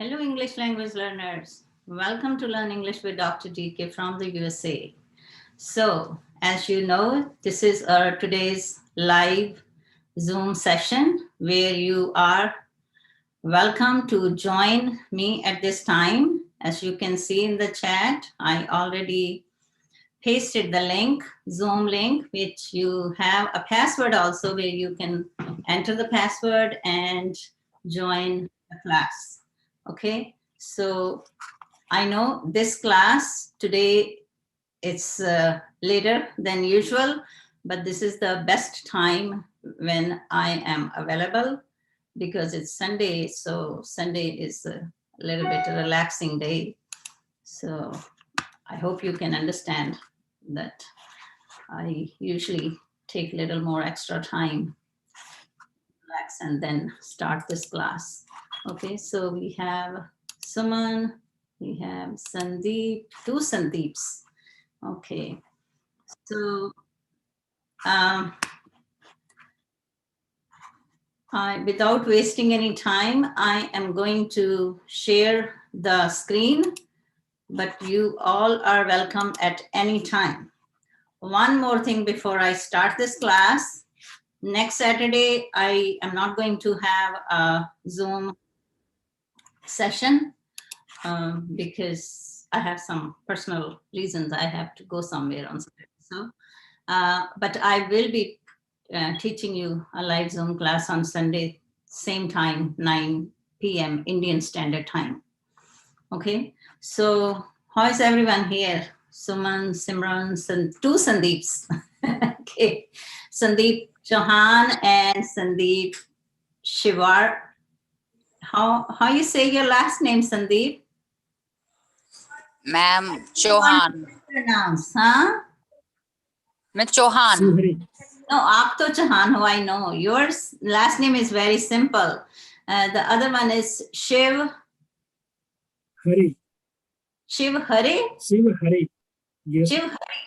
Hello, English language learners. Welcome to Learn English with Dr. DK from the USA. So, as you know, this is our today's live Zoom session where you are welcome to join me at this time. As you can see in the chat, I already pasted the link, Zoom link, which you have a password also where you can enter the password and join the class. Okay, so I know this class today it's later than usual, but this is the best time when I am available because it's Sunday. So Sunday is a little bit a relaxing day. So I hope you can understand that I usually take a little more extra time, relax, and then start this class. Okay, so we have Suman, we have Sandeep, two Sandeeps. Okay, so without wasting any time, I am going to share the screen, but you all are welcome at any time. One more thing before I start this class. Next Saturday, I am not going to have a Zoom session because I have some personal reasons. I have to go somewhere on Saturday. So, but I will be teaching you a live Zoom class on Sunday, same time, 9 p.m. Indian Standard Time. Okay, so how is everyone here? Suman, Simran, two Sandeeps. Okay, Sandeep Chauhan and Sandeep Shivar. How you say your last name, Sandeep? Ma'am, Chauhan. Pronounce, huh? Ma'am, Chauhan. No, aap to Chauhan ho, I know. Yours last name is very simple. The other one is Shiv. Hari. Shiv Hari? Shiv Hari. Yes. Shiv Hari.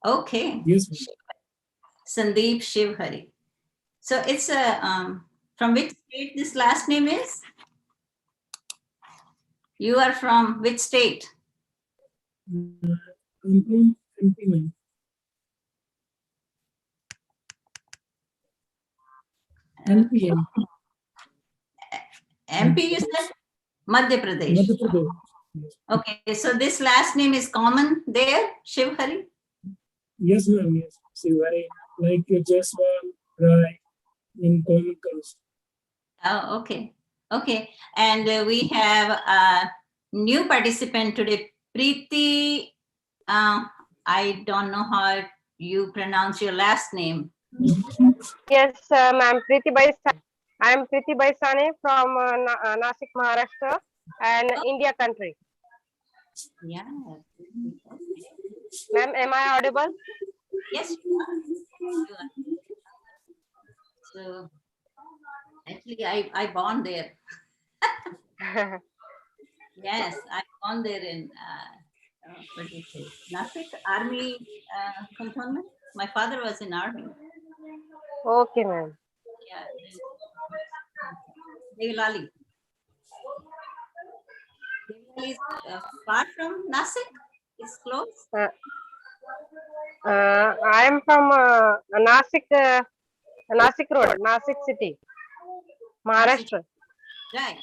Okay. Yes. Sandeep Shiv Hari. So it's a from which state this last name is? You are from which state? I'm from MP, ma'am. MP. MP, you said? Madhya Pradesh. Madhya Pradesh. Yes. Okay, so this last name is common there, Shiv Hari? Yes, ma'am. Yes. Shiv Hari. Like Jaswal, Rai in common terms. Oh, okay. Okay. And we have a new participant today, Preeti. I don't know how you pronounce your last name. Yes, ma'am. I am Preeti Baisane from Nasik, Maharashtra, and India country. Yeah. Ma'am, am I audible? Yes, you are. So actually, I born there. Yes, I born there in what do you say, Nasik Army cantonment. My father was in army. Okay, ma'am. Yeah. Deolali. Deolali is far from Nasik. It's close. I am from Nasik, Nasik Road, Nasik City, Maharashtra. Right.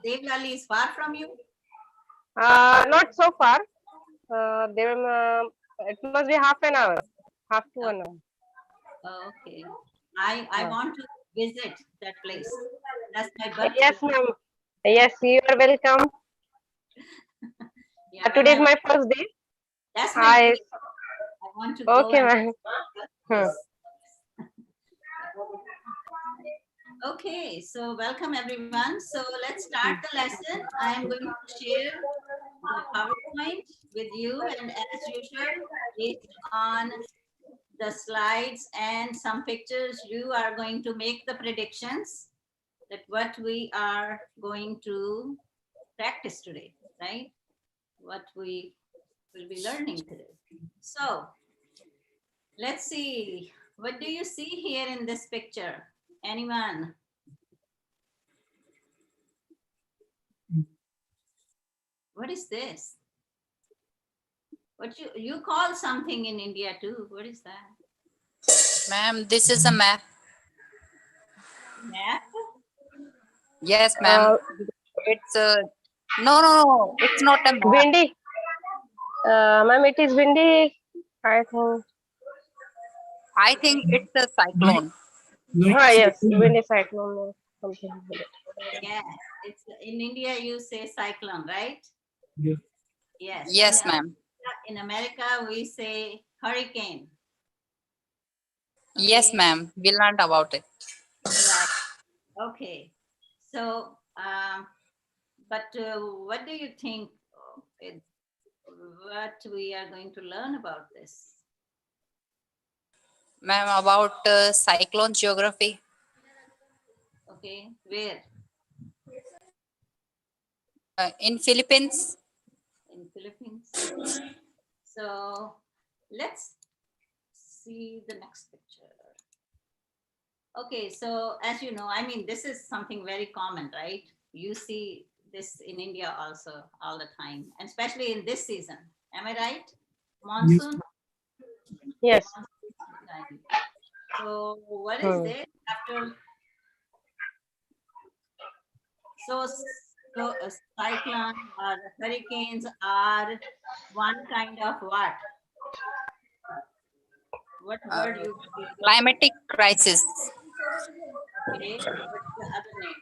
Deolali is far from you. Not so far. It must be half an hour, half to an hour. Okay. I want to visit that place. That's my birthplace. Yes, ma'am. Yes, you are welcome. Yeah, Today is my first day. that's my I dream. I want to go. okay, and ma'am. Okay, so welcome everyone. So let's start the lesson. I am going to share the PowerPoint with you, and as usual, based on the slides and some pictures, you are going to make the predictions that what we are going to practice today, right? What we will be learning today. So let's see, what do you see here in this picture? Anyone? What is this? What you call something in India too? What is that? Ma'am, this is a map. Map? Yes, ma'am. It's no, it's not a map. Windy. Ma'am, it is windy. I think. I think it's a cyclone. Like Yes, cyclone. windy cyclone or something. like that. Yes, it's in India you say cyclone, right? Yeah. Yes. Yes, ma'am. In America we say hurricane. Yes, Okay. ma'am. We learned about it. Right. Okay. So, but what do you think? What we are going to learn about this? Ma'am, about cyclone geography. Okay, where? In Philippines. In Philippines. So let's see the next picture. Okay, so as you know, I mean, this is something very common, right? You see this in India also all the time, and especially in this season. Am I right? Monsoon. Yes. Right. So what is this after? So a cyclone or hurricanes are one kind of what? What word you use? Climatic crisis. Okay, what's the other name?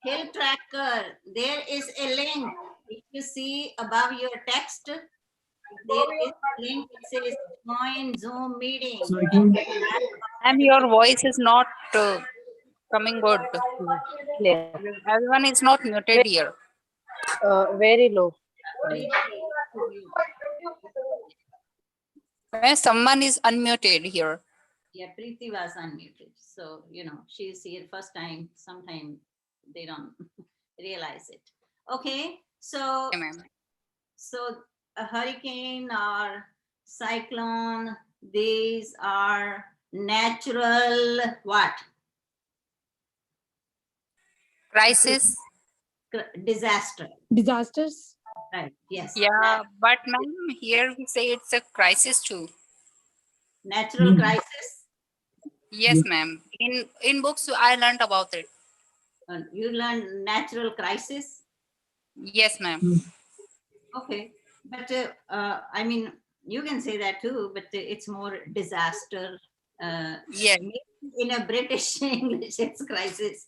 Hill tracker. There is a link. If you see above your text, there is a link. It says join Zoom meeting. Cyclone. And your voice is not coming good. Clear. Everyone is not muted here. Very low. Preeti, When someone is unmuted here. yeah, Preeti was unmuted. So, you know, she's here first time. Sometime they don't realize it. Okay, so Okay, ma'am. so a hurricane or cyclone, these are natural what? Crisis. Disaster. Disasters. Right. Yes. Yeah, but ma'am, here we say it's a crisis too. Natural crisis. Yes, Yeah. ma'am. In books, I learned about it. You learn natural crisis. Yes, ma'am. Okay. But I mean, you can say that too, but it's more disaster. Yeah. In a British English, it's crisis.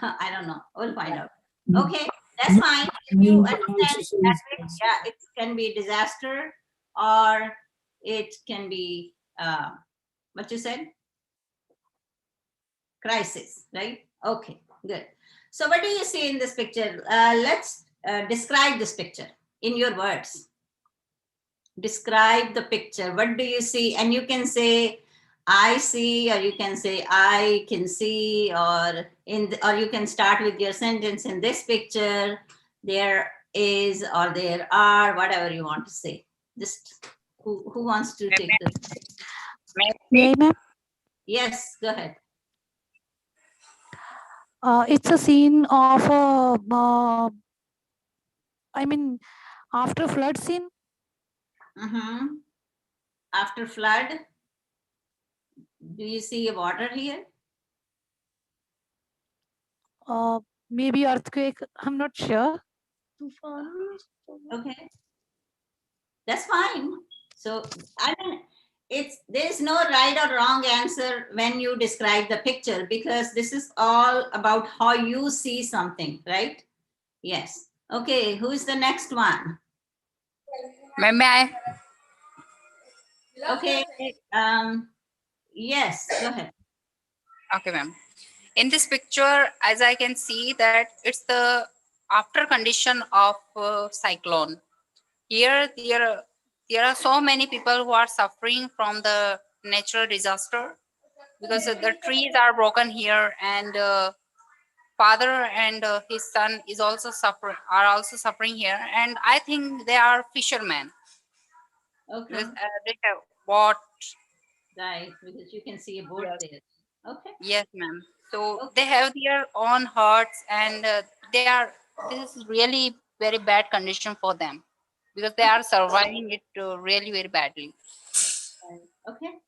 I don't know. We'll find out. Okay, that's fine. If you understand that, yeah, it can be disaster or it can be what you said? Crisis, right? Okay, good. So what do you see in this picture? Let's describe this picture in your words. Describe the picture. What do you see? And you can say, I see, or you can say, I can see, or or you can start with your sentence in this picture. There is, or there are, whatever you want to say. Just who wants to take this? May I, ma'am? Yes, go ahead. It's a scene of I mean, after flood scene. Mm-hmm. After flood, do you see water here? Maybe earthquake. I'm not sure. Okay, that's fine. So I mean, there is no right or wrong answer when you describe the picture, because this is all about how you see something, right? Yes. Okay, who is the next one? May I? Okay. Yes, go ahead. Okay, ma'am. In this picture, as I can see that it's the after condition of cyclone. Here, there are so many people who are suffering from the natural disaster because the trees are broken here, and father and his son is also suffering here, and I think they are fishermen Okay, because they have bought. right, because you can see a boat Yes, there. Okay. yes, ma'am. So Okay. they have their own hearts, and they are this is really very bad condition for them because they are surviving it really very badly. Okay.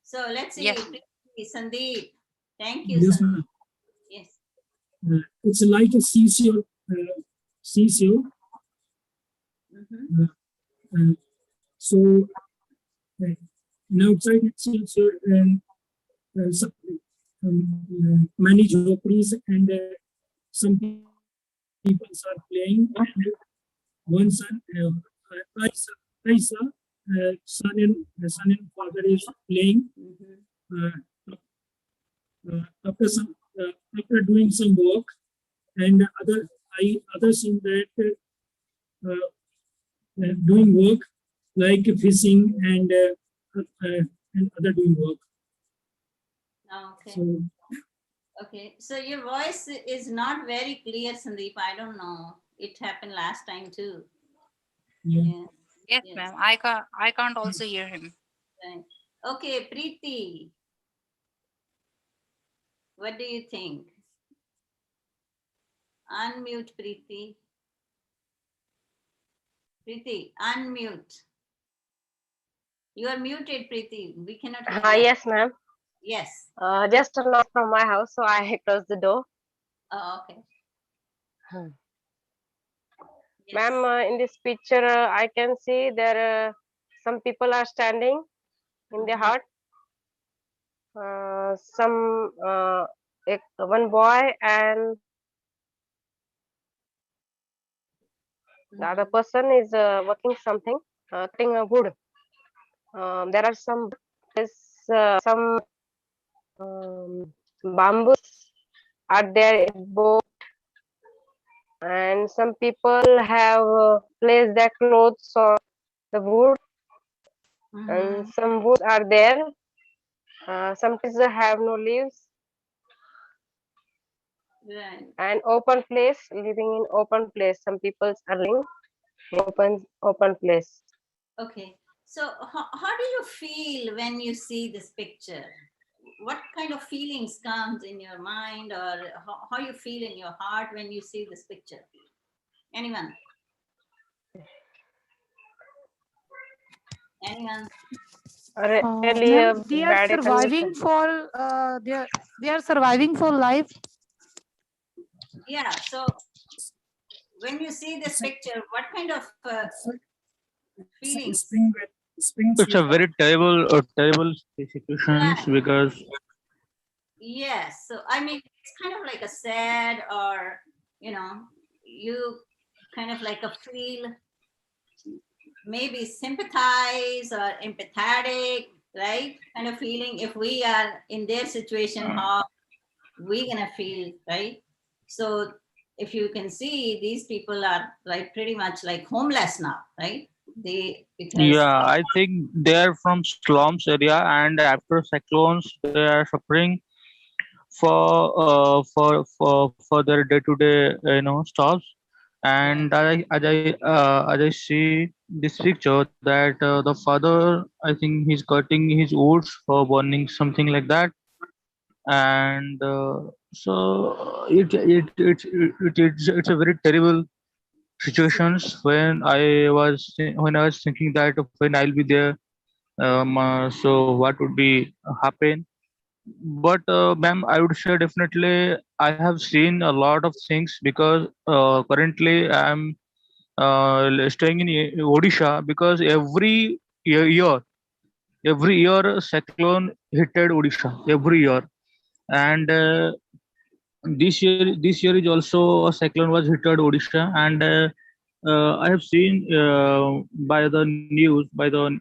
So let's see. Yes. Sandeep. Thank you, Yes, Sandeep. ma'am. Yes. It's like a seashore. Seashore. Mhm. So outside it's seashore and many jokers and some people are playing. One son, I saw son and father is playing. Mhm. After after doing some work, and other seen that doing work like fishing and other doing work. Okay. So Okay. So your voice is not very clear, Sandeep. I don't know. It happened last time too. yeah. Yeah. Yes, Yes. ma'am. I can't also hear him. Right. Okay, Preeti. What do you think? Unmute, Preeti. Preeti, unmute. You are muted, Preeti. We cannot hear. Yes, ma'am. Yes. Just turn off from my house, so I closed the door. Oh, okay. Yes. Ma'am, in this picture, I can see there some people are standing in the Mhm. hut. One boy and the other Mhm. person is working something, cutting a wood. There are there's, some bamboos are there both, and some people have placed their clothes on the wood, and Mhm. some wood are there. Some trees have no leaves, Right. and open place, living in open place. Some people are living in open place. Okay. So how do you feel when you see this picture? What kind of feelings comes in your mind, or how you feel in your heart when you see this picture? Anyone? Anyone? Really a Ma'am, they are bad surviving condition. for they are surviving for life. Yeah. So when you see this picture, what kind of feelings? Spring It's a season. very terrible situations Right. because Yes. So I mean, it's kind of like a sad, or you kind of like a feel, maybe sympathize or empathetic, right? Kind of feeling, if we are in their situation, how we gonna feel, right? So if you can see, these people are like pretty much like homeless now, right? Because yeah, I think they're from slums area, and after cyclones, they are suffering for their day-to-day stuffs. And as I see this picture, that the father, I think he's cutting his woods for burning, something like that. And it's a very terrible situations when I was thinking that when I'll be there, so what would be happen. But ma'am, I would say definitely I have seen a lot of things because currently I'm staying in Odisha, because every year cyclone hitted Odisha every year. And this year is also a cyclone was hit at Odisha. And I have seen by the news, by the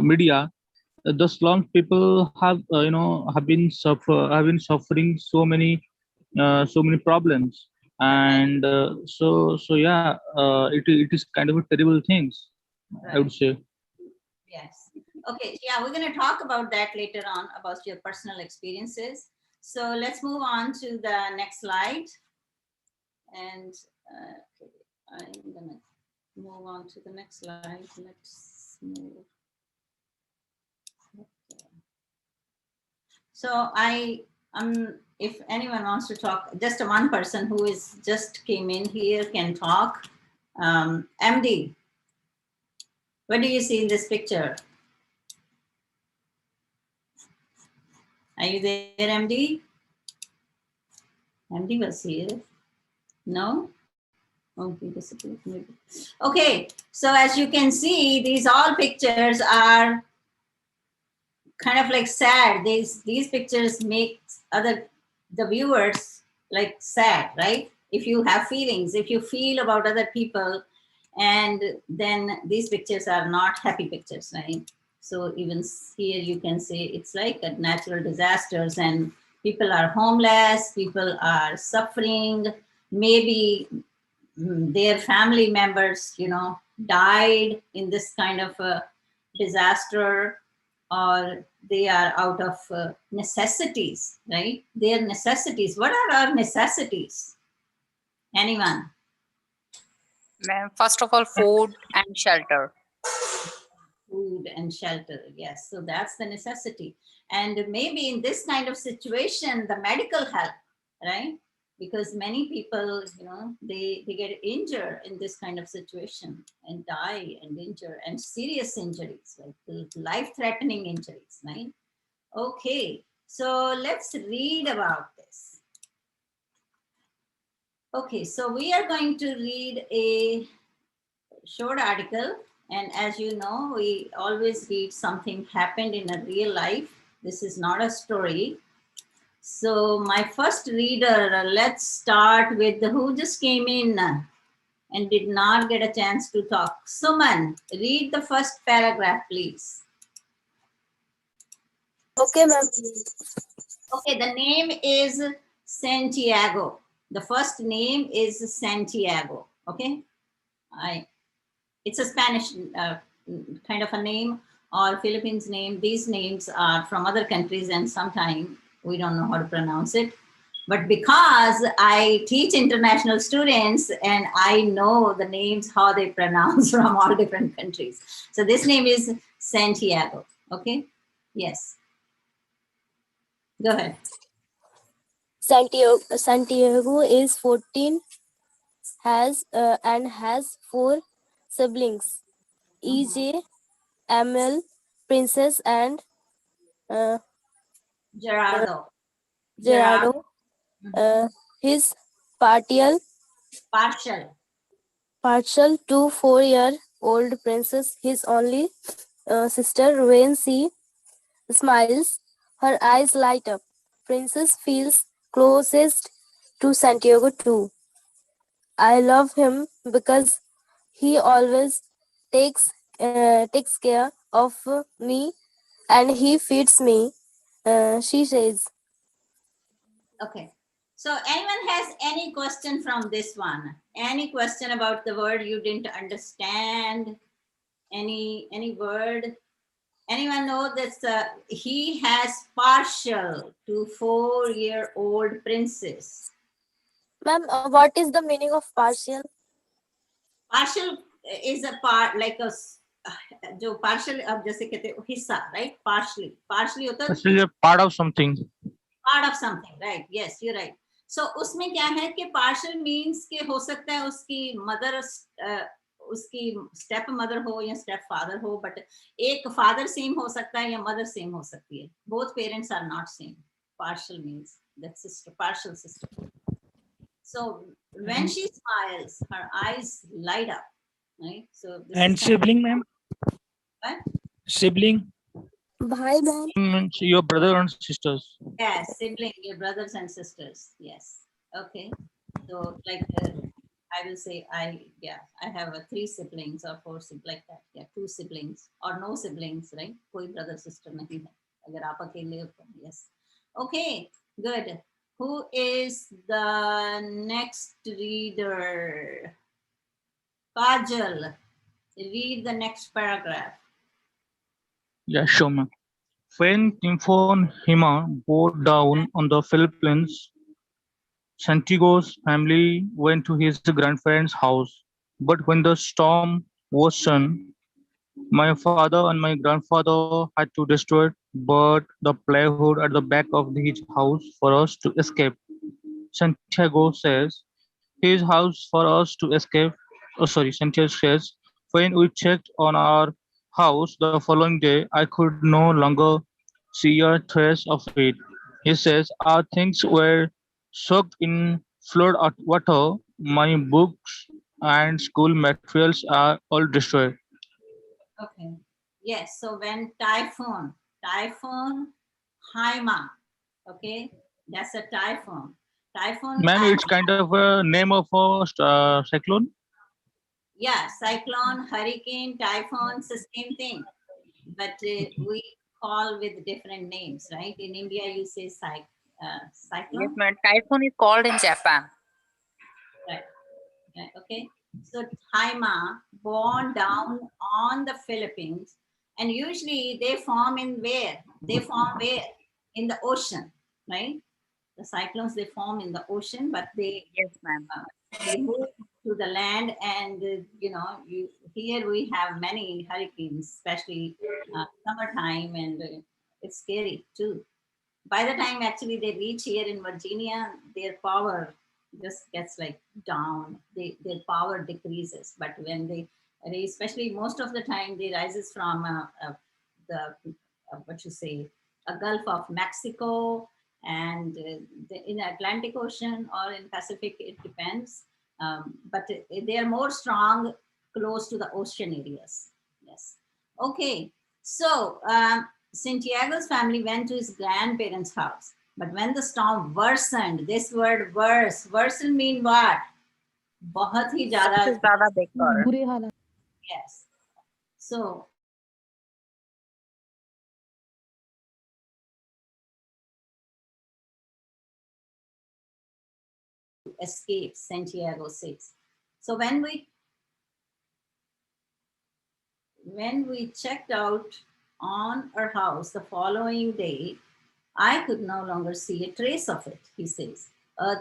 media, the slum people have been suffering so many problems. right, And yeah, it is kind of a terrible things, I would right. say. Yes. Okay. Yeah, we're going to talk about that later on, about your personal experiences. So let's move on to the next slide. And okay, I'm going to move on to the next slide. Let's move. Okay. So I If anyone wants to talk, just one person who is just came in here can talk. MD, what do you see in this picture? Are you there, MD? MD was here. No? Oh, he disappeared maybe. Okay, so as you can see, these all pictures are kind of like sad. These pictures make the viewers like sad, right? If you have feelings, if you feel about other people, and then these pictures are not happy pictures, right? So even here you can say it's like a natural disasters, and people are homeless, people are suffering, maybe their family members, died in this kind of a disaster, or they are out of necessities, right? Their necessities. What are our necessities? Anyone? Ma'am, first of all, food and shelter. Food and shelter, yes. So that's the necessity. And maybe in this kind of situation, the medical help, right? Because many people, they get injured in this kind of situation and die and injure, and serious injuries, like life-threatening injuries, right? Okay, so let's read about this. Okay, so we are going to read a short article, and as you know, we always read something happened in a real life. This is not a story. So my first reader, let's start with who just came in and did not get a chance to talk. Suman, read the first paragraph, please. Okay, ma'am. Okay, the name is Santiago. The first name is Santiago. Okay, it's a Spanish kind of a name, or Philippines name. These names are from other countries, and sometimes we don't know how to pronounce it. But because I teach international students and I know the names, how they pronounce from all different countries. So this name is Santiago. Okay, yes. Go ahead. Santiago is 14, has 4 siblings: EJ, Emil, Princess, and Gerardo. Gerardo. His partial to 4-year-old Princess, his only sister. When she smiles, her eyes light up. Princess feels closest to Santiago too. I love him because he always takes care of me and he feeds me, she says. Okay. So anyone has any question from this one? Any question about the word you didn't understand? Any word? Anyone know that he has partial to 4-year-old princess? Ma'am, what is the meaning of partial? Partial is a part, like a जो partial अब जैसे कहते हैं हिस्सा, right? Partially होता है This is a part of something. part of something, right? Yes, you're right. So उसमें क्या है कि partial means के हो सकता है उसकी mother उसकी स्टेप मदर हो या स्टेप फादर हो, बट एक फादर सेम हो सकता है या मदर सेम हो सकती है. Both parents are not same. Partial means that sister, partial sister. So when she smiles, her eyes light up, right? So this And is kind sibling, ma'am? What? Sibling? Bhai, ma'am. Means your brother and sisters. Yes, sibling, your brothers and sisters. Yes. Okay. So like I will say I have 3 siblings or 4 siblings, like that. Yeah, 2 siblings or no siblings, right? कोई brother sister नहीं है. अगर आप अकेले हो तो yes. Okay, good. Who is the next reader? Kajal, read the next paragraph. Yeah, sure, ma'am. When Typhoon Hima bore down on the Philippines, Santiago's family went to his grandparents' house. But when the storm worsened, my father and my grandfather had to destroy but the plywood at the back of his house for us to escape. Santiago says his house for us to escape. Oh, sorry, Santiago says when we checked on our house the following day, I could no longer see a trace of it. He says our things were soaked in flood water. My books and school materials are all destroyed. Okay. Yes. So when typhoon, Haima. Okay, that's a typhoon. Typhoon. Ma'am, it's kind of a name of a cyclone. Yeah, cyclone, hurricane, typhoon, it's the same thing, but we call with different names, right? In India, you say Yes, cyclone, ma'am. Typhoon is called in Japan. right? Right, okay, so Haima born down on the Philippines, and usually they form in where? They form where? In the ocean, right? The cyclones, they form in the ocean, but Yes, ma'am. they move to the land, and here we have many hurricanes, especially summertime, and it's scary too. By the time actually they reach here in Virginia, their power just gets like down. Their power decreases. But when they, especially most of the time, they rises from the what you say, a Gulf of Mexico, and in Atlantic Ocean or in Pacific, it depends. But they are more strong close to the ocean areas. Yes. Okay. So Santiago's family went to his grandparents' house. But when the storm worsened, this word worsen mean what? बहुत ही ज़्यादा, सबसे ज़्यादा बेकार. बुरे हालात. yes. So escape, Santiago says. So when we checked out on our house the following day, I could no longer see a trace of it, he says.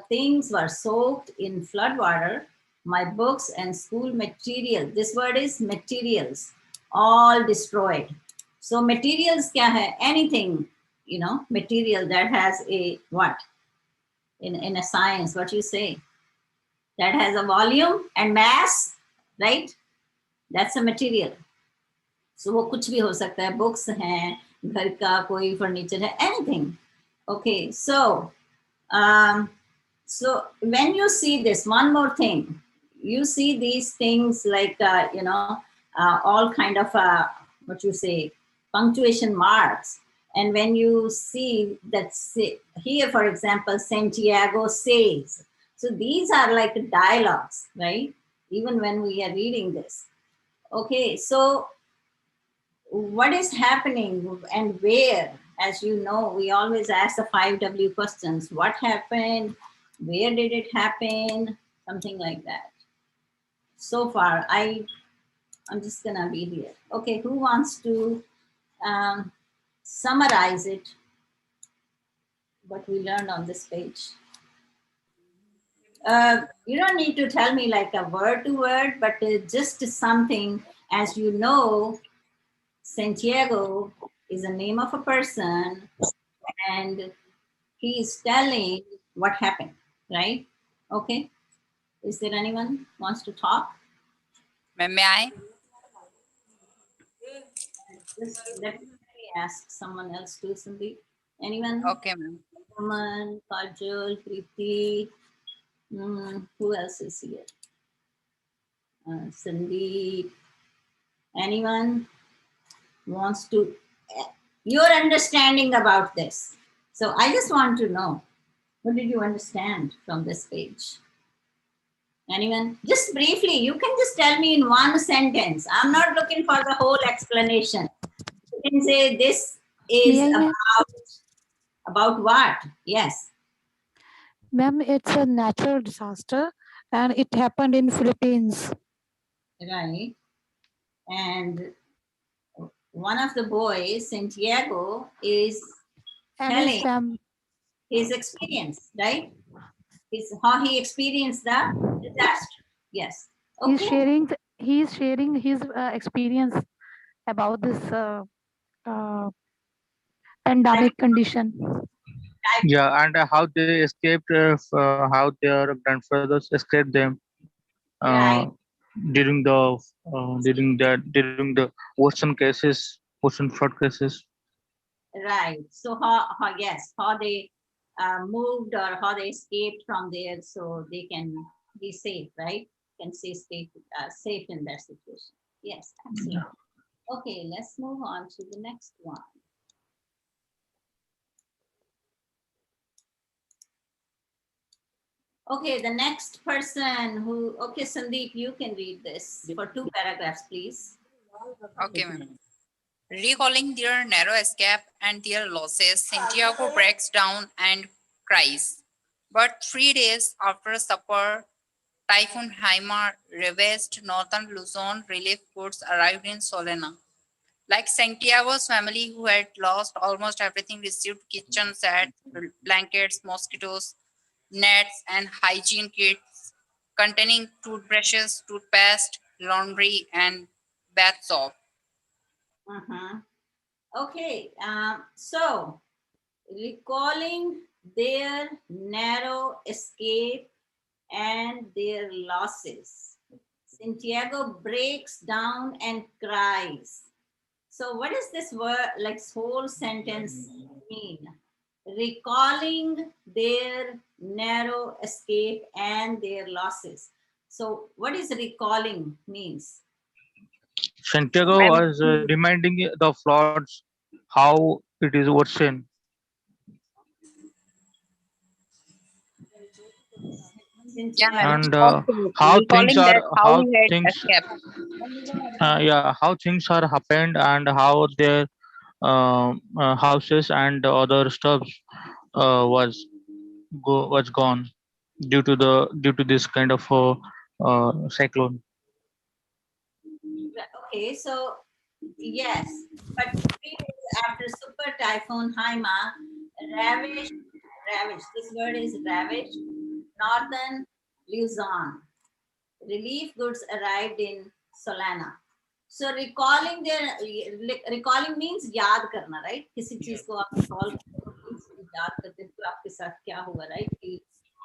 Things were soaked in floodwater. My books and school material, this word is materials, all destroyed. So materials kya hai? Anything, material that has a what? In a science, what you say? That has a volume and mass, right? That's a material. So वो कुछ भी हो सकता है, books हैं, घर का कोई furniture है, anything. Okay, so so when you see this, one more thing, you see these things like all kind of what you say, punctuation marks, and when you see that here, for example, Santiago says, so these are like dialogues, right? Even when we are reading this. Okay, so what is happening and where? As you know, we always ask the 5W questions. What happened? Where did it happen? Something like that. So far, I'm just gonna be here. Okay, who wants to summarize it, what we learned on this page? You don't need to tell me like a word to word, but just something, as you know, Santiago is a name of a person, and he is telling what happened, right? Okay. Is there anyone wants to talk? Ma'am, may I? Just let me ask someone else too, Sandeep. Anyone? Okay, ma'am. Aman, Kajal, Preeti. Who else is here? Sandeep. Anyone wants to? Your understanding about this. So I just want to know, what did you understand from this page? Anyone? Just briefly, you can just tell me in one sentence. I'm not looking for the whole explanation. You can say this is May I, about what? Yes. ma'am, it's a natural disaster and it happened in Philippines. Right. And one of the boys, Santiago, is And telling his experience, right? How he experienced the disaster. Yes. Okay. he's sharing his experience about this pandemic condition. Yeah, and how they escaped, how their grandfathers escaped them Right. during the ocean cases, ocean flood cases. Right. So yes, how they moved or how they escaped from there, so they can be safe, right? Can stay safe in that situation. Yes, excellent. Okay, let's move on to the next one. Okay, the next person who, okay, Sandeep, you can read this for 2 paragraphs, please. Okay, ma'am. Recalling their narrow escape and their losses, Santiago breaks down and cries. But 3 days after supper, Typhoon Haima ravaged northern Luzon. Relief goods arrived in Solena. Like Santiago's family, who had lost almost everything, received kitchen sets, blankets, mosquitoes, nets, and hygiene kits containing toothbrushes, toothpaste, laundry, and bath soap. Mhm. Okay, so recalling their narrow escape and their losses, Santiago breaks down and cries. So, what does this word, like whole sentence, mean? Recalling their narrow escape and their losses. So, what is recalling means? Santiago Ma'am, was reminding the floods how it is worsened. yeah, ma'am. Santiago, And Okay. how things Recalling are that how how he had things escaped. yeah, how things are happened, and how their houses and other stuffs was gone due to this kind of cyclone. okay, so yes, but 3 days after Super Typhoon Haima ravaged, this word is ravaged, northern Luzon. Relief goods arrived in Solana. So recalling their, recalling means याद करना, right? किसी चीज को आप recall याद करते हो आपके साथ क्या हुआ, right? कि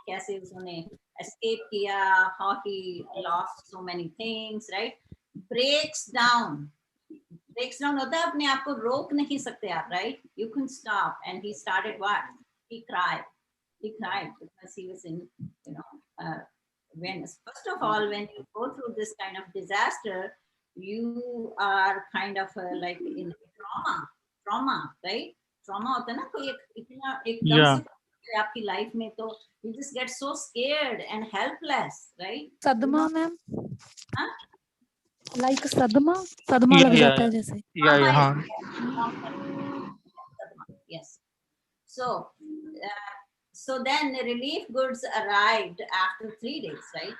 कैसे उसने escape किया, how he lost so many things, right? Breaks down होता है अपने आप को रोक नहीं सकते आप, right? You couldn't stop, and he started what? He cried because he was in, you know, when first of all, when you go through this kind of disaster, you are kind of like in trauma, right? Trauma होता है ना, कोई इतना एकदम Yeah, से आपकी life में, तो you just get so scared and helpless, right? Sadma, ma'am. Huh? Like sadma yeah, लग जाता yeah, है जैसे. yeah, Trauma yeah, is huh. yes. So, so then the relief goods arrived after 3 days, right?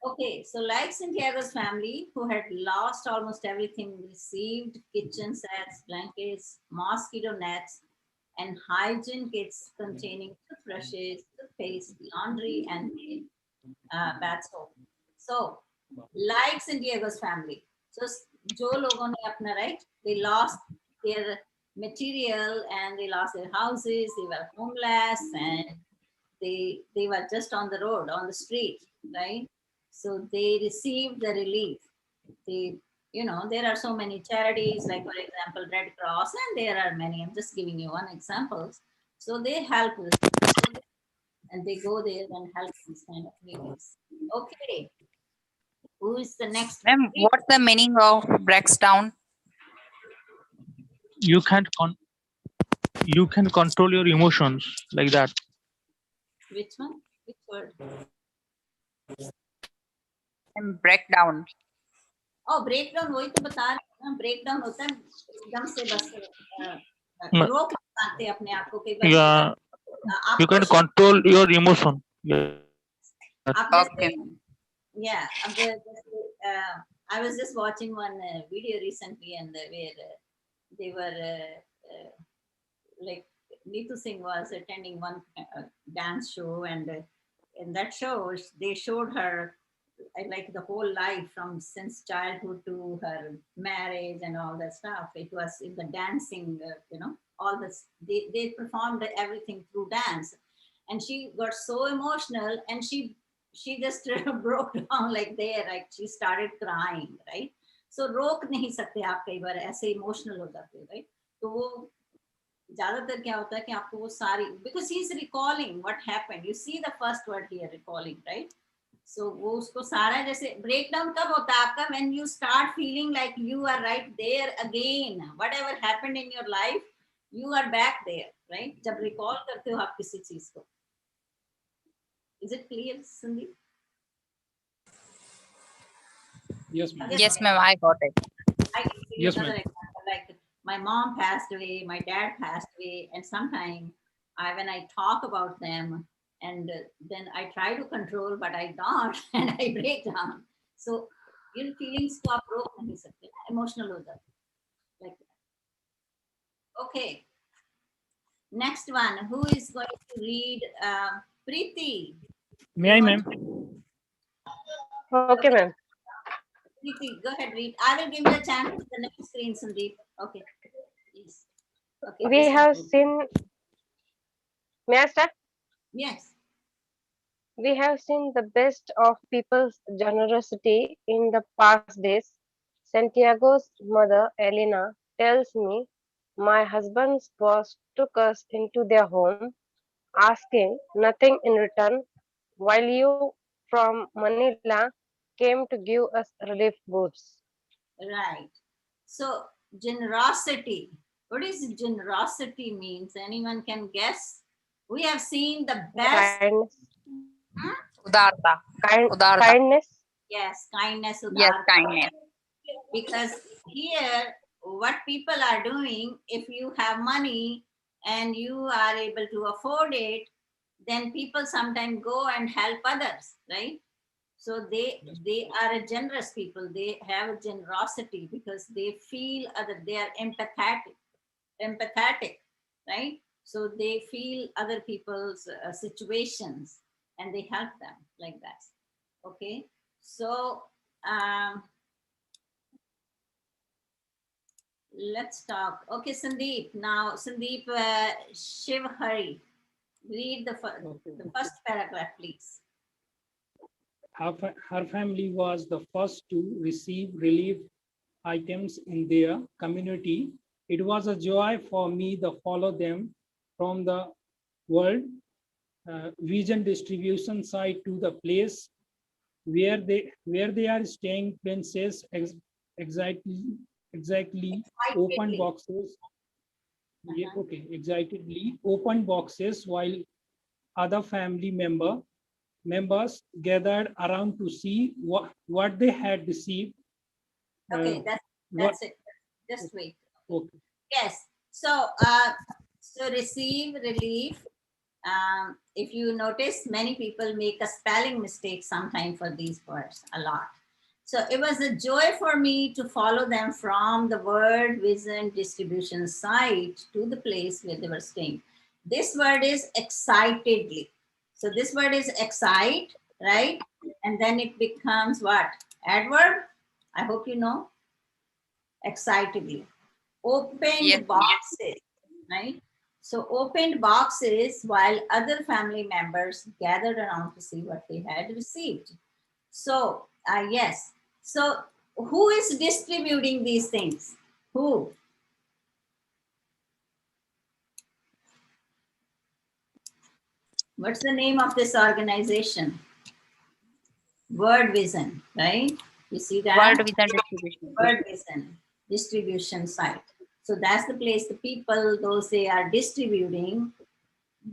Okay, so like Santiago's family, who had lost almost everything, received kitchen sets, blankets, mosquito nets, and hygiene kits containing toothbrushes, toothpaste, laundry, and bath soap. So, like Santiago's family, so जो लोगों ने अपना, right, they lost their material and they lost their houses, they were homeless, and they were just on the road, on the street, right? So they received the relief. They, you know, there are so many charities, like for example, Red Cross, and there are many. I'm just giving you one example. So they help with, and they go there and help these kind of reliefs. Okay, who is the next? Ma'am, what's the meaning of breaks down? You can't you can control your emotions like that. Which one? Which word? And breakdown. Oh, breakdown, वही तो बता रहे हैं ना, breakdown होता है एकदम से बस Mm, रोक नहीं पाते अपने आप को, कई बार yeah, you आपको can control your emotion. Yeah. आप Okay, जैसे, ma'am. yeah, अब जैसे I was just watching one video recently, and where they were like Neetu Singh was attending one dance show, and in that show they showed her like the whole life from since childhood to her marriage and all that stuff. It was in the dancing, you know, all this. They performed everything through dance, and she got so emotional, and she just broke down like there, right? She started crying, right? So रोक नहीं सकते आप कई बार ऐसे emotional हो जाते हैं, right? तो वो ज्यादातर क्या होता है कि आपको वो सारी, because he is recalling what happened, you see the first word here, recalling, right? So वो उसको सारा जैसे ब्रेक डाउन कब होता है आपका, when you start feeling like you are right there again, whatever happened in your life, you are back there, right? जब recall करते हो आप किसी चीज को. Is it clear, Sandeep? Yes, ma'am. Yes, ma'am, I got it. I can give you Yes, another ma'am. example. Like my mom passed away, my dad passed away, and sometimes when I talk about them, and then I try to control, but I don't, and I break down. So, feelings को आप रोक नहीं सकते, emotional हो जाते, like that. Okay. Next one, who is going to read? Preeti. May I, ma'am? Okay, ma'am. Preeti, go ahead, read. I will give you a chance to the next screen, Sandeep. Okay. Please. Okay. We this have one. seen. May I start? Yes. We have seen the best of people's generosity in the past days. Santiago's mother, Elena, tells me my husband's boss took us into their home, asking nothing in return, while you from Manila came to give us relief goods. Right. So generosity. What is generosity means? Anyone can guess? We have seen the best. Kindness. Udarta. Udarta. Kindness. Yes, kindness. Yes, udarta. kindness. Because here, what people are doing, if you have money and you are able to afford it, then people sometimes go and help others, right? So they are a generous people. They have a generosity because they feel other. They are empathetic, right? So they feel other people's situations and they help them like that. Okay. So let's talk. Okay, Sandeep. Now, Sandeep, Shiv Hari, read the first paragraph, please. Her family was the first to receive relief items in their community. It was a joy for me to follow them from the world vision distribution site to the place where they are staying. Princess exactly open boxes. Yeah, okay, exactly open boxes while other family members gathered around to see what they had received. Okay, that's it. Just wait. Okay. Yes. So so receive, relief. If you notice, many people make a spelling mistake sometimes for these words, a lot. So it was a joy for me to follow them from the word vision distribution site to the place where they were staying. This word is excitedly. So this word is excite, right? And then it becomes what? Adverb. I hope you know. Excitedly. Opened Yes. boxes, right? So opened boxes while other family members gathered around to see what they had received. So yes. So who is distributing these things? Who? What's the name of this organization? World Vision, right? You see that? World Vision Distribution. World Vision distribution site. So that's the place the people, those they are distributing,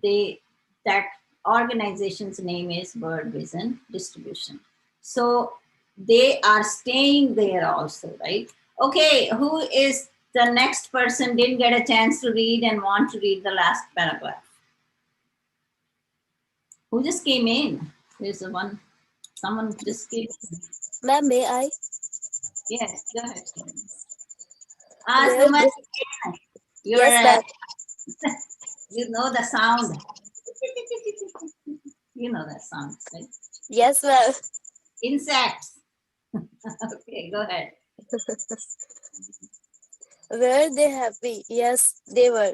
that organization's name is World Vision Distribution. So they are staying there also, right? Okay, who is the next person didn't get a chance to read and want to read the last paragraph? Who just came in? There's the one, someone just came in. Ma'am, may I? Yes, go ahead. Where Suman, you're, Yes, ma'am. you know the sound. You know that sound, right? Yes, ma'am. Insects. Okay, go ahead. Were they happy? Yes, they were.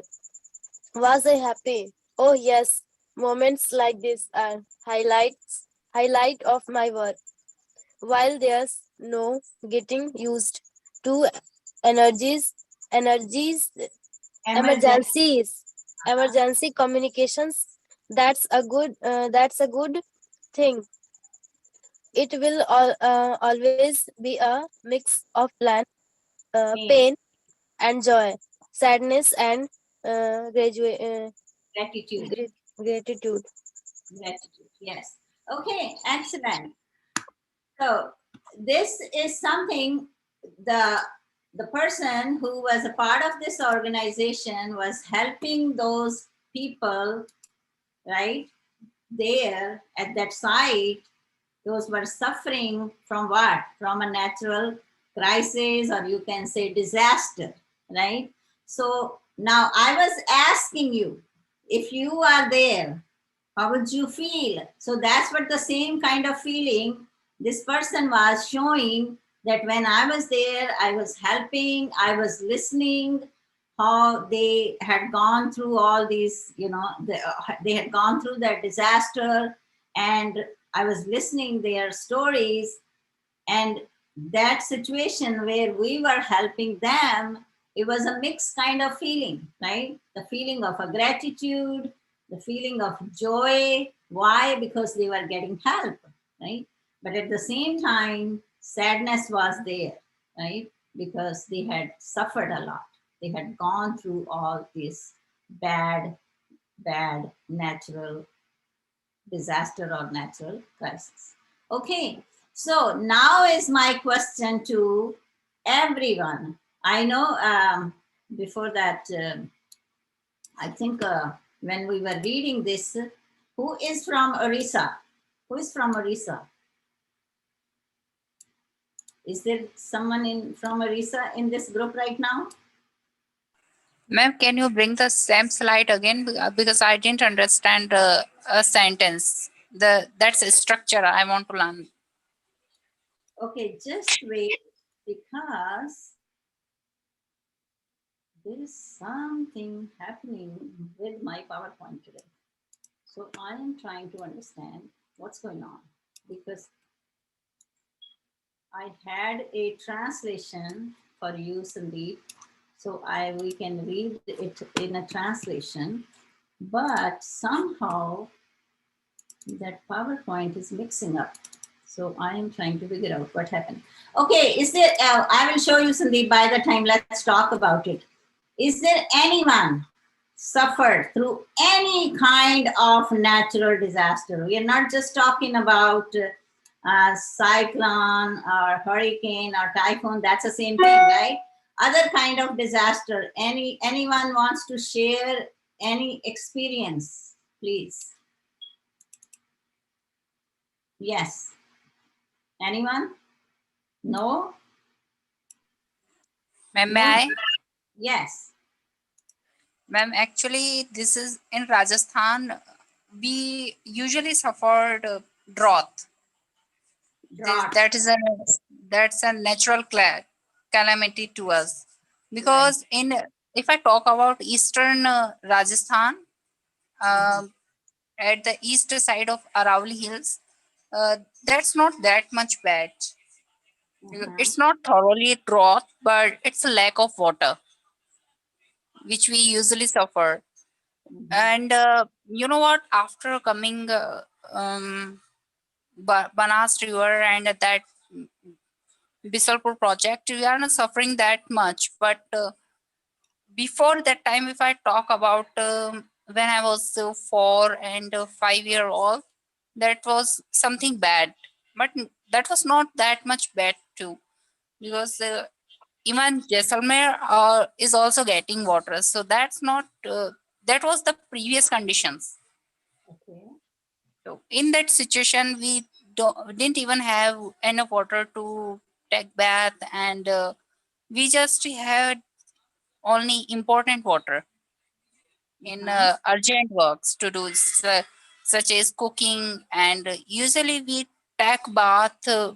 Was I happy? Oh yes, moments like this are highlight of my work. While there's no getting used to energies, energies, Emergency. emergencies, Uh-huh. emergency communications. That's a good thing. It will always be a mix of Pain. pain and joy, sadness and Gratitude. gratitude. Gratitude. Yes. Okay. Excellent. So this is something the the person who was a part of this organization was helping those people, right, there at that site. Those were suffering from what? From a natural crisis, or you can say disaster, right? So now I was asking you, if you are there, how would you feel? So that's what the same kind of feeling this person was showing, that when I was there, I was helping, I was listening, how they had gone through all these, they had gone through that disaster, and I was listening their stories, and that situation where we were helping them, it was a mixed kind of feeling, right? The feeling of a gratitude, the feeling of joy. Why? Because they were getting help, right? But at the same time, sadness was there, right? Because they had suffered a lot. They had gone through all this bad, bad natural disaster or natural crisis. Okay, so now is my question to everyone. I know before that, I think when we were reading this, who is from Orissa? Who is from Orissa? Is there someone from Orissa in this group right now? Ma'am, can you bring the same slide again? Because I didn't understand a sentence. That's a structure I want to learn. Okay, just wait, because there is something happening with my PowerPoint today. So I am trying to understand what's going on, because I had a translation for you, Sandeep. So we can read it in a translation, but somehow that PowerPoint is mixing up. So I am trying to figure out what happened. Okay, is there, I will show you, Sandeep, by the time let's talk about it. Is there anyone suffered through any kind of natural disaster? We are not just talking about cyclone or hurricane or typhoon. That's the same thing, right? Other kind of disaster. Anyone wants to share any experience, please? Yes. Anyone? No? Ma'am, may No? I? Yes. Ma'am, actually, this is in Rajasthan. We usually suffered drought. Drought. That's a natural calamity to us, Right. because if I talk about eastern Rajasthan, Uh-huh. um, at the east side of Aravalli Hills, that's not that much bad. Uh-huh. It's not thoroughly drought, but it's a lack of water, which we usually suffer. Mhm. And you know what? After coming Banas River and that Bisulfa Project, we are not suffering that much. But before that time, if I talk about when I was 4 and 5 year old, that was something bad. But that was not that much bad too, because even Jaisalmer is also getting water. So that's not, that was the previous conditions. Okay. So in that situation, didn't even have enough water to take bath, and we just had only important water in Uh-huh. urgent works to do, such as cooking. And usually we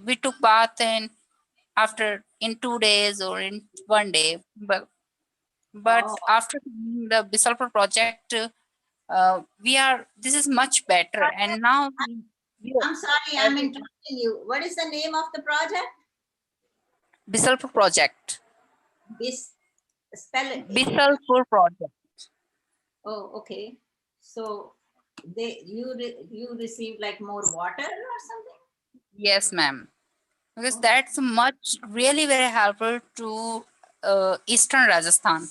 we took bath in after in 2 days or in one day. But But Oh, after the Bisulfa project, this is much better. And now I'm sorry, I'm interrupting you. What is the name of the project? Bisulfa project, Bis, spell it. Bisulfa project. Oh, okay. So you receive like more water or something? Yes, ma'am. Because Oh. that's much really very helpful to Eastern Rajasthan.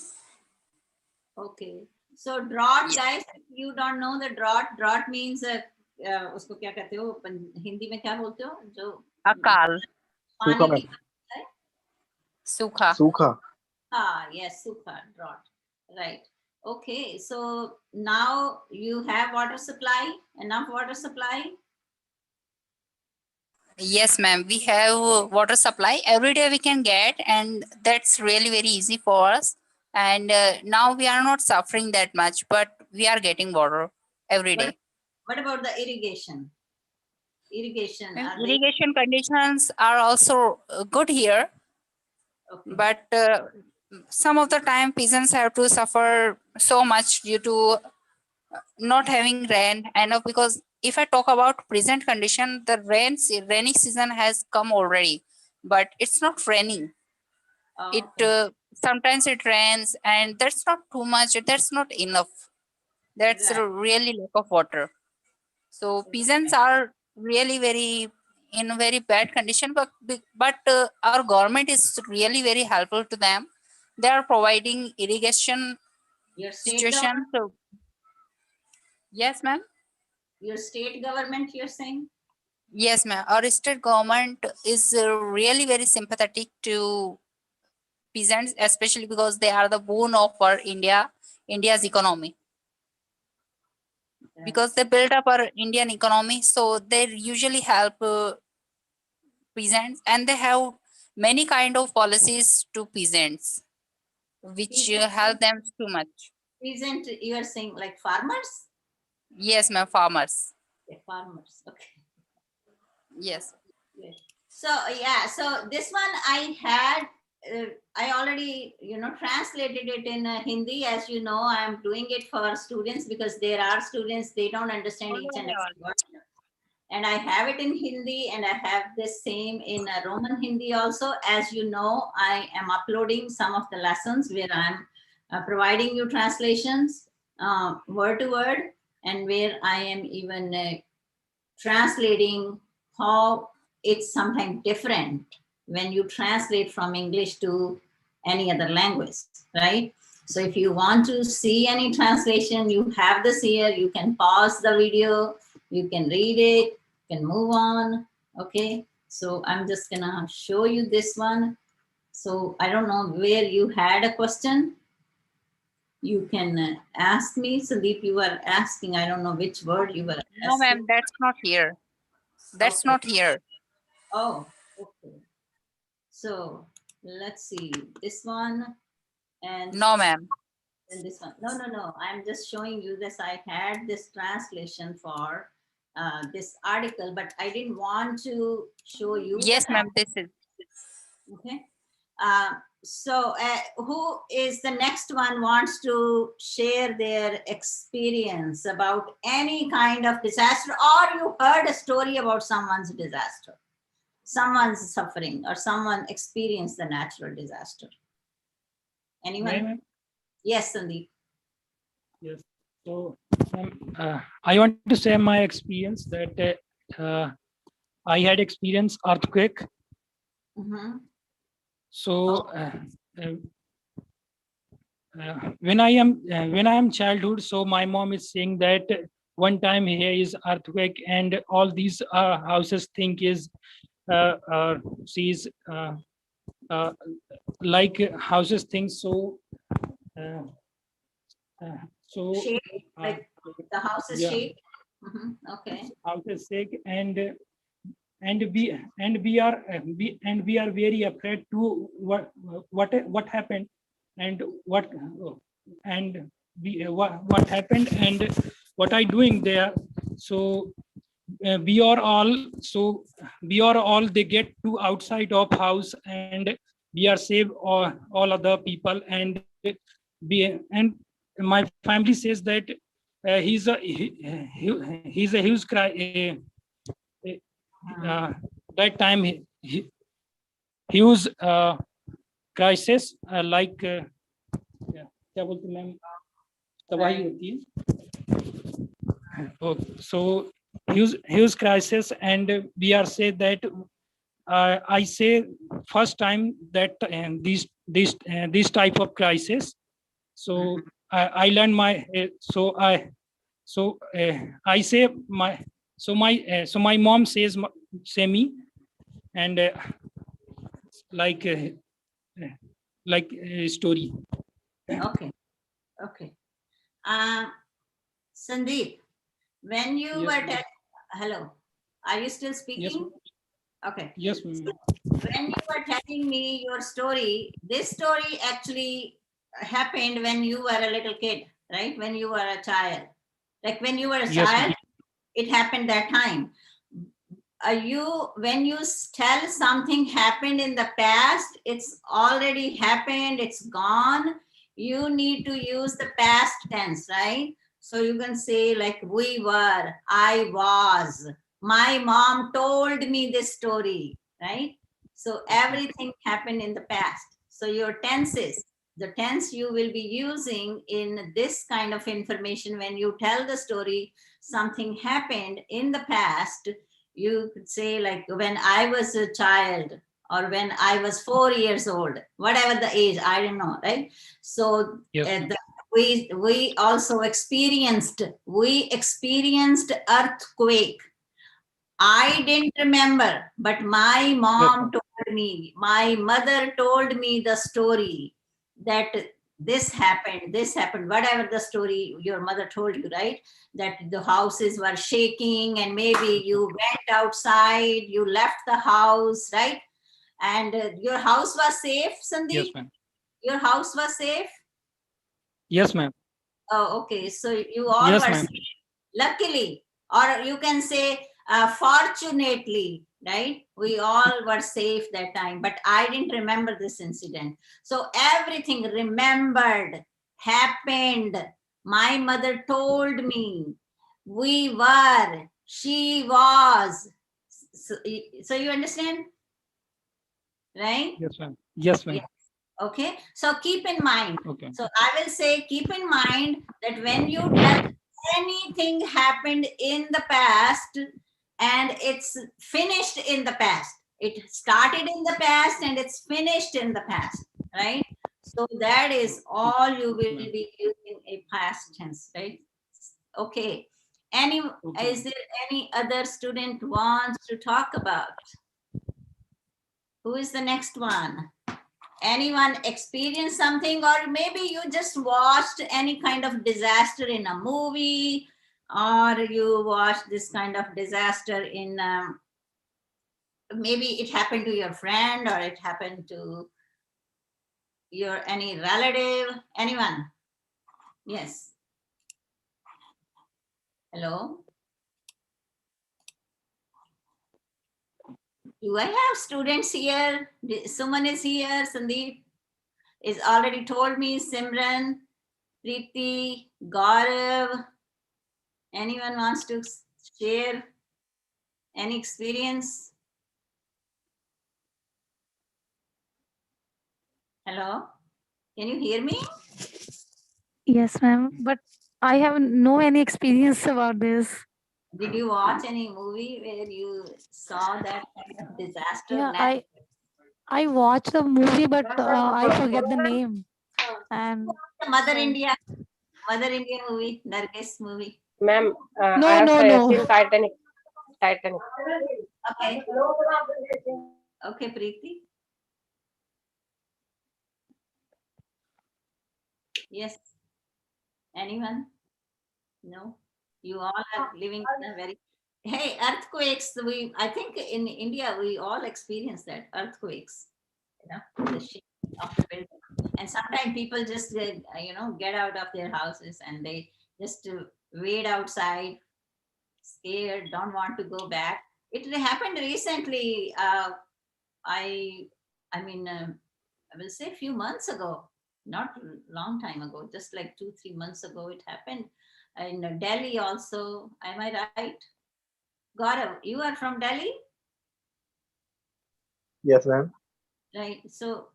Okay. So drought, Yes. guys, if you don't know the drought means उसको क्या कहते हो हिंदी में क्या बोलते हो जो Akal, पानी की कमी है? Sukha. Sukha. Yes, सूखा, drought. Right. Okay. So now you have water supply, enough water supply. Yes, ma'am. We have water supply every day we can get, and that's really very easy for us. And now we are not suffering that much, but we are getting water every day. What about the irrigation? Irrigation. And Are they irrigation conditions are also good here, okay? but some of the time peasants have to suffer so much due to not having rain. And because if I talk about present condition, the rainy season has come already, but it's not raining. Oh, It okay. sometimes it rains, and that's not too much. That's not enough. That's Right. a really lack of water. So peasants are really very in a very bad condition, but our government is really very helpful to them. They are providing irrigation Your state situation. government, So yes, ma'am. your state government, you're saying? Yes, ma'am. Our state government is really very sympathetic to peasants, especially because they are the bone of our India's economy. Right. Because they build up our Indian economy, so they usually help peasants, and they have many kind of policies to peasants, which help them too much. Peasant, you are saying like farmers? Yes, ma'am. Farmers. Yeah, farmers. Okay. Yes. Yes. So yeah, so this one I already translated it in Hindi. As you know, I'm doing it for students because there are students they don't understand each and every word. And I have it in Hindi, and I have this same in Roman Hindi also. As you know, I am uploading some of the lessons where I'm providing you translations word to word, and where I am even translating how it's sometimes different when you translate from English to any other language, right? So if you want to see any translation, you have this here. You can pause the video, you can read it, you can move on. Okay, so I'm just gonna show you this one. So I don't know where you had a question. You can ask me. Sandeep, you were asking, I don't know which word you were No, asking. ma'am. That's not here. That's Okay. not here. Oh, okay. So let's see this one and No, ma'am. this one. No. I'm just showing you this. I had this translation for this article, but I didn't want to show you. Yes, ma'am. This is. Okay. So who is the next one wants to share their experience about any kind of disaster, or you heard a story about someone's disaster? Someone's suffering or someone experienced the natural disaster. Anyone? Ma'am? Yes, Sandeep. Yes. So I want to share my experience that I had experienced earthquake. Mhm. So when I am childhood, so my mom is saying that one time here is earthquake and all these houses think is sees like houses think so. Uh, so Shake, like the house is yeah. shake. Okay. House is sick and we are very afraid to what happened and what happened and what I doing there. So we are all they get to outside of house and we are save all other people and and my family says that he's a huge that time huge crisis like क्या बोलते ma'am तबाही होती है so huge crisis and we are say that I say first time that these type of crisis so I learned my I say my mom says say me and like story. Okay. Okay. Sandeep, when you Yes, were ma'am. hello, are you still Yes, speaking? ma'am. Okay. Yes, ma'am. When you were telling me your story, this story actually happened when you were a little kid, right? When you were a child. Like when you were a Yes, child, ma'am. it happened that time. When you tell something happened in the past, it's already happened, it's gone. You need to use the past tense, right? So you can say like we were, I was, my mom told me this story, right? So everything happened in the past. So your tenses, the tense you will be using in this kind of information when you tell the story, something happened in the past. You could say like when I was a child or when I was 4 years old, whatever the age, I don't know, right? So Yes, ma'am. we also experienced earthquake. I didn't remember, but my mom told me, my mother told me the story that this happened, whatever the story your mother told you, right? That the houses were shaking and maybe you went outside, you left the house, right? And your house was safe, Sandeep? Yes, ma'am. Your house was safe? Yes, ma'am. Oh, okay. So you all Yes, were ma'am. safe. Luckily, or you can say fortunately, right? We all were safe that time, but I didn't remember this incident. So everything remembered, happened. My mother told me, we were, she was. So you understand, right? Yes, ma'am. Yes, ma'am. Yeah. Okay, so keep in mind. Okay. So I will say, keep in mind that when you tell anything happened in the past and it's finished in the past, it started in the past and it's finished in the past, right? So that is all you will be using a past tense, right? Okay. Okay. Is there any other student wants to talk about? Who is the next one? Anyone experienced something, or maybe you just watched any kind of disaster in a movie, or you watched this kind of disaster in maybe it happened to your friend or it happened to your any relative, anyone? Yes. Hello, do I have students here? Suman is here, Sandeep is already told me, Simran, Preeti, Gaurav. Anyone wants to share any experience? Hello, can you hear me? Yes, ma'am. But I have no any experience about this. Did you watch any movie where you saw that kind of disaster? Yeah, I watched the movie, but I forget the name. And The Mother India movie, Nargis movie. Ma'am, No, I have no, no. seen Titanic. Titanic. Okay, okay, Preeti. Yes. Anyone? No. You all are living in a very. Hey, earthquakes. I think in India we all experience that earthquakes. You know, the shaking of the building. And sometimes people just get out of their houses and they just wait outside, scared, don't want to go back. It happened recently. I mean, I will say a few months ago. not a long time ago, just like 2-3 months ago it happened. In Delhi also, am I right? Gaurav, you are from Delhi? Yes, ma'am. Right. So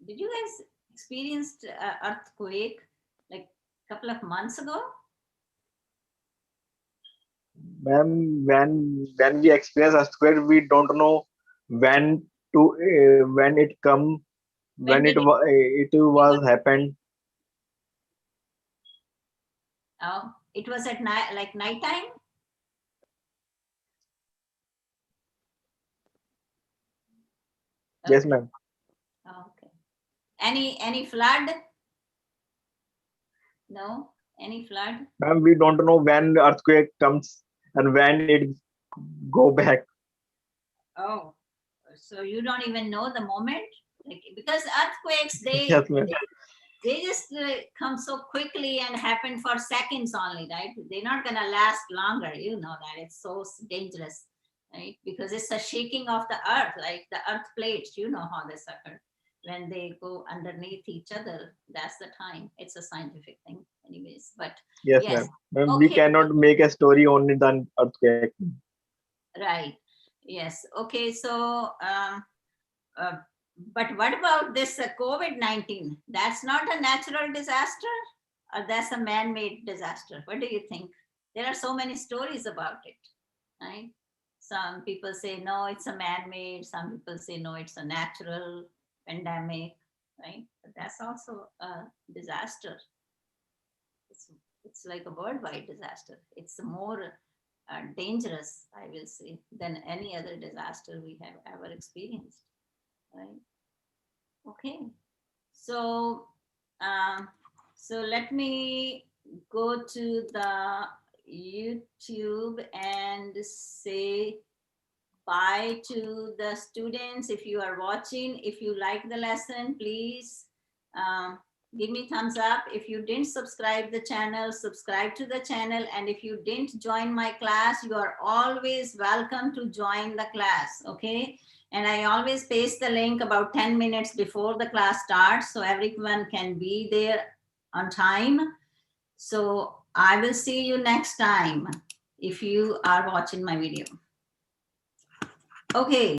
did you guys experience earthquake like a couple of months ago? Ma'am, when we experience earthquake, we don't know when when it come, When when did it was happened. Oh, it was at night, like nighttime? Yes, Okay. ma'am. Okay. Any flood? No? Any flood? Ma'am, we don't know when earthquake comes and when it go back. Oh, so you don't even know the moment? Like, because earthquakes, they Yes, ma'am. they just come so quickly and happen for seconds only, right? They're not gonna last longer. You know that it's so dangerous, right? Because it's a shaking of the earth, like the earth plates. You know how this occur when they go underneath each other. That's the time. It's a scientific thing, anyways. But Yes, yes, ma'am. Ma'am, we okay, cannot make a story only than earthquake. right. Yes. Okay. So, uh, but what about this COVID-19? That's not a natural disaster, or that's a man-made disaster? What do you think? There are so many stories about it, right? Some people say no, it's a man-made. Some people say no, it's a natural pandemic, right? But that's also a disaster. It's, it's like a worldwide disaster. It's more dangerous, I will say, than any other disaster we have ever experienced, right? Okay, so so let me go to the YouTube and say bye to the students. If you are watching, if you like the lesson, please give me thumbs up. If you didn't subscribe the channel, subscribe to the channel. And if you didn't join my class, you are always welcome to join the class, okay? And I always paste the link about 10 minutes before the class starts so everyone can be there on time. So I will see you next time if you are watching my video. Okay.